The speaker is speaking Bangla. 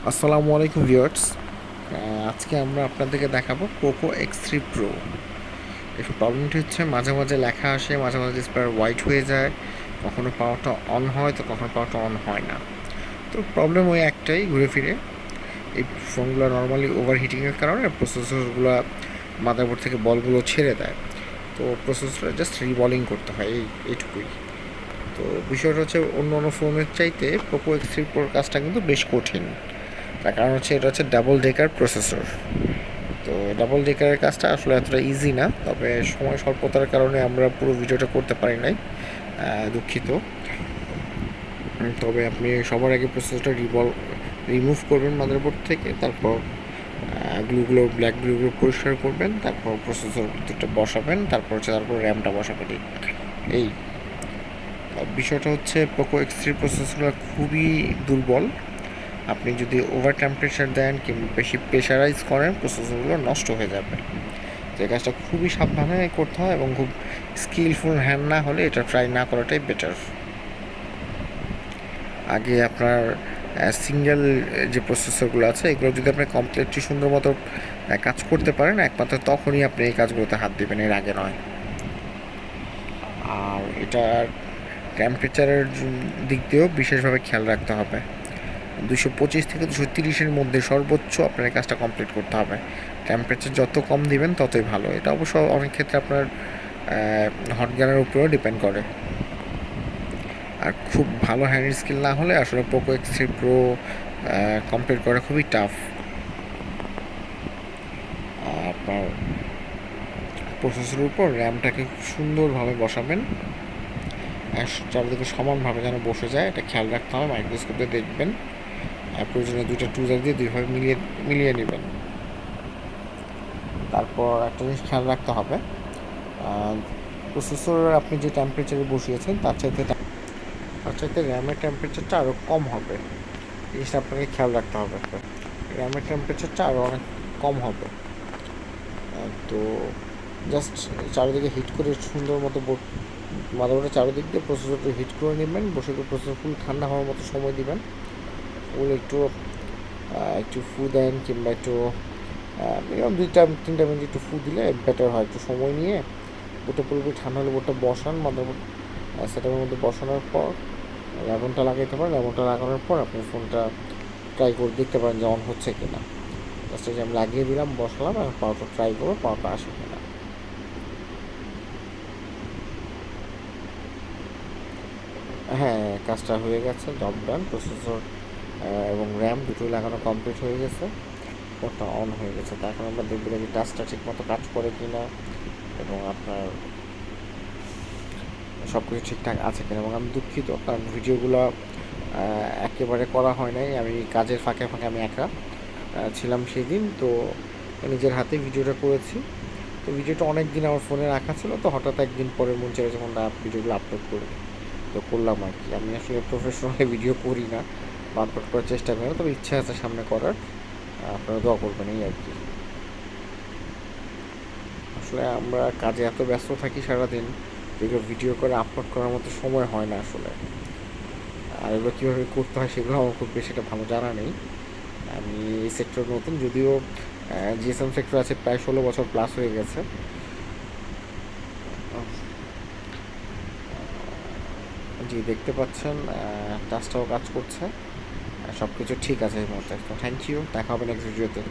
আসসালামু আলাইকুম ভিউয়ার্স। আজকে আমরা আপনাদেরকে দেখাবো পোকো X3 প্রো। এর প্রবলেমটি হচ্ছে মাঝে মাঝে লেখা আসে, মাঝে মাঝে ডিসপ্লে হোয়াইট হয়ে যায়, কখনো পাওয়ারটা অন হয় তো কখনো পাওয়ারটা অন হয় না। তো প্রবলেম ওই একটাই ঘুরে ফিরে, এই ফোনগুলো নর্মালি ওভারহিটিংয়ের কারণে প্রসেসরগুলো মাদারবোর্ড থেকে বলগুলো ছেড়ে দেয়। তো প্রসেসরটা জাস্ট রিবলিং করতে হয়, এইটুকুই। তো বিষয়টা হচ্ছে অন্য অন্য ফোনের চাইতে পোকো X3 প্রোর কাজটা কিন্তু বেশ কঠিন। তার কারণ হচ্ছে এটা হচ্ছে ডাবল ডেকার প্রসেসর। তো ডাবল ডেকারের কাজটা আসলে এতটা ইজি না, তবে সময় স্বল্পতার কারণে আমরা পুরো ভিডিওটা করতে পারি নাই, দুঃখিত। তবে আপনি সবার আগে প্রসেসরটা রিমুভ করবেন মাদারবোর্ড থেকে, তারপর গ্লুগুলো ব্ল্যাক গ্লুগুলো পরিষ্কার করবেন, তারপর প্রসেসর ভিতরটা বসাবেন, তারপর র্যামটা বসাবেন। এই বিষয়টা হচ্ছে পোকো X3 প্রসেসরটা খুবই দুর্বল। আপনি যদি ওভার টেম্পারেচার দেন কিংবা বেশি প্রেশারাইজ করেন, প্রসেসরগুলো নষ্ট হয়ে যাবে। তো এই কাজটা খুবই সাবধানে করতে হয় এবং খুব স্কিলফুল হ্যান্ড না হলে এটা ট্রাই না করাটাই বেটার। আগে আপনার সিঙ্গেল যে প্রসেসরগুলো আছে এগুলো যদি আপনি কমপ্লিটলি সুন্দর মতো কাজ করতে পারেন, একমাত্র তখনই আপনি এই কাজগুলোতে হাত দেবেন, এর আগে নয়। আর এটার টেম্পারেচারের দিক দিয়েও বিশেষভাবে খেয়াল রাখতে হবে। 225 থেকে 230-এর মধ্যে সর্বোচ্চ আপনার এই কাজটা কমপ্লিট করতে হবে। টেম্পারেচার যত কম দিবেন ততই ভালো। এটা অবশ্য অনেক ক্ষেত্রে আপনার হট গানের উপরেও ডিপেন্ড করে। আর খুব ভালো হ্যান্ড স্কিল না হলে আসলে পোকো X3 প্রো কমপ্লিট করা খুবই টাফ। আপনার প্রসেসরের উপর র্যামটাকে সুন্দরভাবে বসাবেন, চারিদিকে সমানভাবে যেন বসে যায় এটা খেয়াল রাখতে হবে। মাইক্রোস্কোপ দিয়ে দেখবেন, প্রয়োজনে দুইটা টুজার দিয়ে দুইভাবে মিলিয়ে মিলিয়ে নেবেন। তারপর একটা জিনিস খেয়াল রাখতে হবে, প্রসেসর আপনি যে টেম্পারেচারে বসিয়েছেন তার চাইতে র্যামের টেম্পারেচারটা আরও কম হবে। জিনিসটা আপনাকে খেয়াল রাখতে হবে। র্যামের টেম্পারেচারটা আরও অনেক কম হবে। তো জাস্ট চারিদিকে হিট করে সুন্দর মতো মাদারবোর্ডের চারিদিক দিয়ে প্রসেসরটা হিট করে নেবেন, বসে করে প্রসেসর ফুল ঠান্ডা হওয়ার মতো সময় দিবেন। ফুল একটু একটু ফু দেন কিংবা একটু মিনিমাম 2-3 মিনিট একটু ফু দিলে বেটার হয়। একটু সময় নিয়ে বোর্ডটা পুরোপুরি ঠান্ডা হলে বোর্ডটা বসান, মাদারবোর্ড সেটার মধ্যে বসানোর পর র্যামনটা লাগাইতে পারেন। র্যামনটা লাগানোর পর আপনি ফোনটা ট্রাই করে দেখতে পারেন যে অন হচ্ছে কি না। জাস্ট যে আমি লাগিয়ে দিলাম, বসালাম, আর পাওয়ারটা ট্রাই করবো পাওয়ারটা আসে কি না। হ্যাঁ, কাজটা হয়ে গেছে, জব ডান। প্রসেসর এবং র্যাম দুটোই লাগানো কমপ্লিট হয়ে গেছে, ফোনটা অন হয়ে গেছে। তো এখন আমরা দেখবো যে টাচটা ঠিক মতো কাজ করে কি না এবং আপনার সব কিছু ঠিকঠাক আছে কিনা। এবং আমি দুঃখিত, কারণ ভিডিওগুলো একেবারে করা হয় নাই। আমি কাজের ফাঁকে ফাঁকে আমি একা ছিলাম সেই দিন, তো নিজের হাতে ভিডিওটা করেছি। তো ভিডিওটা অনেক দিন আমার ফোনে রাখা ছিল, তো হঠাৎ একদিন পরে মন ছেড়ে যখন ভিডিওগুলো আপলোড করি তো করলাম আর কি। আমি আসলে প্রফেশনালি ভিডিও করি না বা আপলোড করার চেষ্টা করি না, তবে ইচ্ছা আছে সামনে করার। আপনারা দোয়া করবেন এই আর কি। আসলে আমরা কাজে এত ব্যস্ত থাকি সারাদিন, যেগুলো ভিডিও করে আপলোড করার মতো সময় হয় না আসলে। আর এগুলো কীভাবে করতে হয় সেগুলো আমার খুব বেশি একটা ভালো জানা নেই। আমি এই সেক্টর নতুন, যদিও জিএসএম সেক্টর আছে প্রায় 16 বছর প্লাস হয়ে গেছে। জি, দেখতে পাচ্ছেন টাচটাও কাজ করছে, সব কিছু ঠিক আছে এই মুহূর্তে। তো থ্যাংক ইউ, দেখা হবে নেক্সট ভিডিওতে।